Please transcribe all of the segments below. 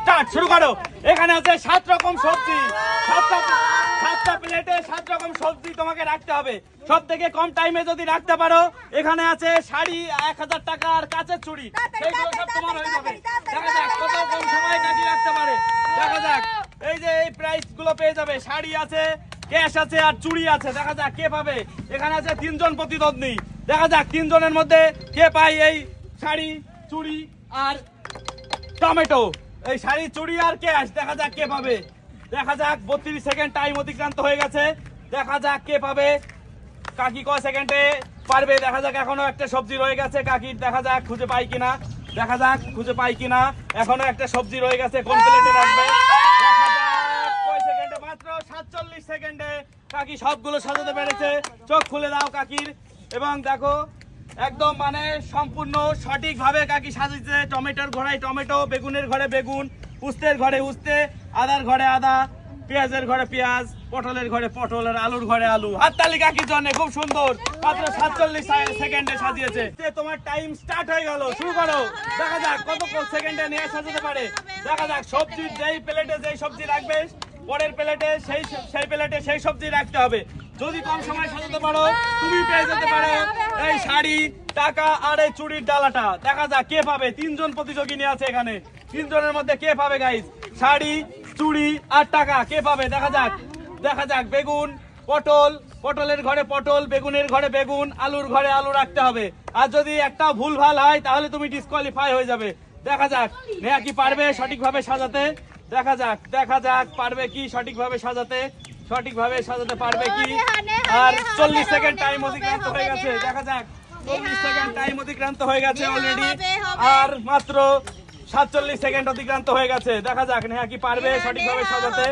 Start, শুরু করো। এখানে আছে 7 রকম সবজি, 7টা প্লেটে 7 রকম সবজি তোমাকে রাখতে হবে। সব থেকে কম টাইমে যদি রাখতে পারো, এখানে আছে শাড়ি 1000 টাকা আর কাচের চুড়ি, সেইগুলো সব তোমার হয়ে যাবে। দেখা যাক কত কম সময় কাকি রাখতে পারে। দেখা যাক, এই যে এই প্রাইস গুলো পেয়ে যাবে। শাড়ি আছে, ক্যাশ আছে আর চুড়ি আছে। দেখা যাক কে পাবে। এখানে আছে 3 জন প্রতিদ্বন্দ্বী। দেখা যাক 3 জনের মধ্যে কে পায় এই শাড়ি, চুড়ি আর টমেটো। এই শাড়ি, চুড়ি আর ক্যাশ। দেখা যাক কে পাবে। দেখা যাক 32 সেকেন্ড টাইম অতিক্রান্ত হয়ে গেছে। দেখা যাক কে পাবে। কাকি কয় সেকেন্ডে পারবে। দেখা যাক, এখনো একটা সবজি রয়ে গেছে কাকির। দেখা যাক খুঁজে পাই কিনা। দেখা যাক খুঁজে পাই কিনা। এখনো একটা সবজি রয়ে গেছে, কোন প্লেটে রাখবে। দেখা যাক কয় সেকেন্ডে, মাত্র 47 সেকেন্ডে কাকি সবগুলো সাজাতে পেরেছে। চোখ খুলে দাও কাকির। এবং দেখো একদম মানে সম্পূর্ণ সঠিক ভাবে কাকি সাজিয়েছে। টমেটোর ঘরে টমেটো, বেগুনের ঘরে বেগুন, উস্তের ঘরে উস্তে, আদার ঘরে আদা, পেঁয়াজের ঘরে পেঁয়াজ, পটলের ঘরে পটল আর আলুর ঘরে আলু। হাততালি কাকির জন্য, খুব সুন্দর। মাত্র 47 সেকেন্ডে সাজিয়েছে। তোমার টাইম স্টার্ট হয়ে গেল, শুরু করো। দেখা যাক কত সেকেন্ডে নিয়ে সাজাতে পারে। দেখা যাক সবজি যেই প্লেটে যেই সবজি রাখবে, পরের প্লেটে সেই প্লেটে সেই সবজি রাখতে হবে। যদি কম সময় সাজাতে পারো, তুমি পেয়ে যেতে পারো এই শাড়ি, টাকা আর এই চুড়ির ডালাটা। দেখা যাক কে পাবে। 3 জন প্রতিযোগিনী আছে এখানে। 3 জনের মধ্যে কে পাবে গাইস? শাড়ি, চুড়ি আর টাকা কে পাবে? দেখা যাক। দেখা যাক বেগুন, পটল, পটলের ঘরে পটল, বেগুনের ঘরে বেগুন, আলুর ঘরে আলু রাখতে হবে। আর যদি একটা ভুল ভাল হয় তাহলে তুমি ডিসকোয়ালিফাই হয়ে যাবে। দেখা যাক নেহা কি পারবে সঠিকভাবে সাজাতে। দেখা যাক, দেখা যাক পারবে কি সঠিকভাবে সাজাতে। সঠিকভাবে সাজাতে পারবে কি? আর 40 সেকেন্ড টাইম অতিক্রান্ত হয়ে গেছে। দেখা যাক 40 সেকেন্ড টাইম অতিক্রান্ত হয়ে গেছে অলরেডি। আর মাত্র 47 সেকেন্ড অতিক্রান্ত হয়ে গেছে। দেখা যাক নেহা কি পারবে সঠিকভাবে সাজাতে।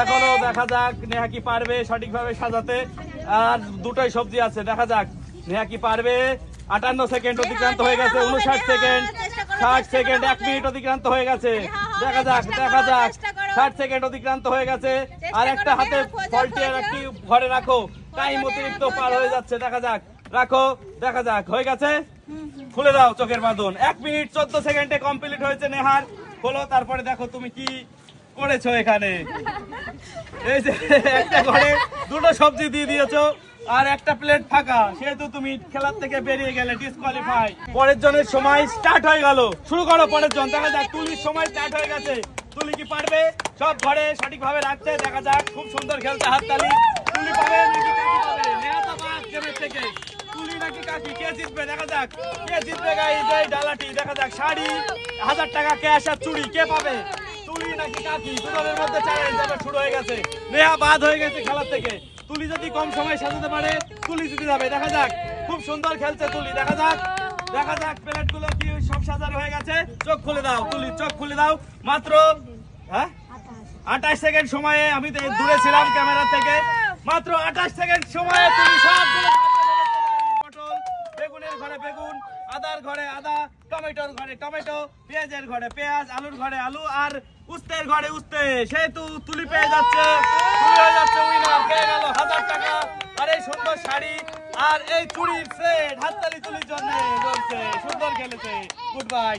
এখনো দেখা যাক নেহা কি পারবে সঠিকভাবে সাজাতে। আর দুটোই সবজি আছে। দেখা যাক নেহা কি পারবে। 58 সেকেন্ড অতিক্রান্ত হয়ে গেছে। 59 সেকেন্ড, 60 সেকেন্ড, 1 মিনিট অতিক্রান্ত হয়ে গেছে। দেখা যাক, দেখা যাক 60 সেকেন্ড অতিক্রান্ত হয়ে গেছে। আর একটা হাতে ফলটি আর একটি ঘরে রাখো, টাইম অতিরিক্ত পার হয়ে যাচ্ছে। দেখা যাক, রাখো। দেখা যাক হয়ে গেছে। খুলে দাও চোখের বাঁধন। 1 মিনিট 14 সেকেন্ডে কমপ্লিট হয়েছে নেহার। খোলো, তারপরে দেখো তুমি কি করেছো এখানে। এই যে একটা ঘরে 2টো সবজি দিয়ে দিয়েছো আর একটা প্লেট ফাঁকা, সেহেতু তুমি খেলার থেকে বেরিয়ে গেলে, ডিসকোয়ালিফাই। পরের জনের সময় স্টার্ট হয়ে গেল, শুরু করো পরের জন। দেখা যাক তুলির সময় স্টার্ট হয়ে গেছে। তুলি কি পারবে সব ঘরে সঠিকভাবে রাখতে? দেখা যাক, খুব সুন্দর খেলতে। হাততালি। তুলি পাবে নাকি কাকি পাবে? নেহা তো বাদ গেমের থেকে। তুলি নাকি কাকি, কে জিতবে? দেখা যাক কে জিতবে গাইস এই ডালাটি। দেখা যাক শাড়ি, 1000 টাকা ক্যাশ আর চুড়ি কে পাবে? তুলি নাকি কাকি? দুজনের মধ্যে চ্যালেঞ্জ এবার শুরু হয়ে গেছে। নেহা বাদ হয়ে গেছে খেলার থেকে। তুলি যদি কম সময় সাজাতে পারে, তুলি জিতে যাবে। দেখা যাক, খুব সুন্দর খেলছে তুলি। দেখা যাক, দেখা যাক প্লেট গুলো কি সব সাজানো হয়ে গেছে। চোখ খুলে দাও তুলি, চোখ খুলে দাও। মাত্র 28 সেকেন্ড সময়ে, আমি দূরে ছিলাম ক্যামেরা থেকে, মাত্র 28 সেকেন্ড সময়ে তুমি সবগুলো পটল, বেগুনের ঘরে বেগুন, আদার ঘরে আদা, টমেটোর ঘরে টমেটো, পেঁয়াজের ঘরে পেঁয়াজ, আলুর ঘরে আলু আর উস্তের ঘরে উস্তে। সেহেতু তুলি পেয়ে যাচ্ছে, তুলি হয়ে যাচ্ছে উইনার। পেয়ে গেল 1000 টাকা আর এই সুন্দর শাড়ি আর এই চুড়ির সেট। হাততালি তুলির জন্য। সুন্দর খেলেছে। Good bye.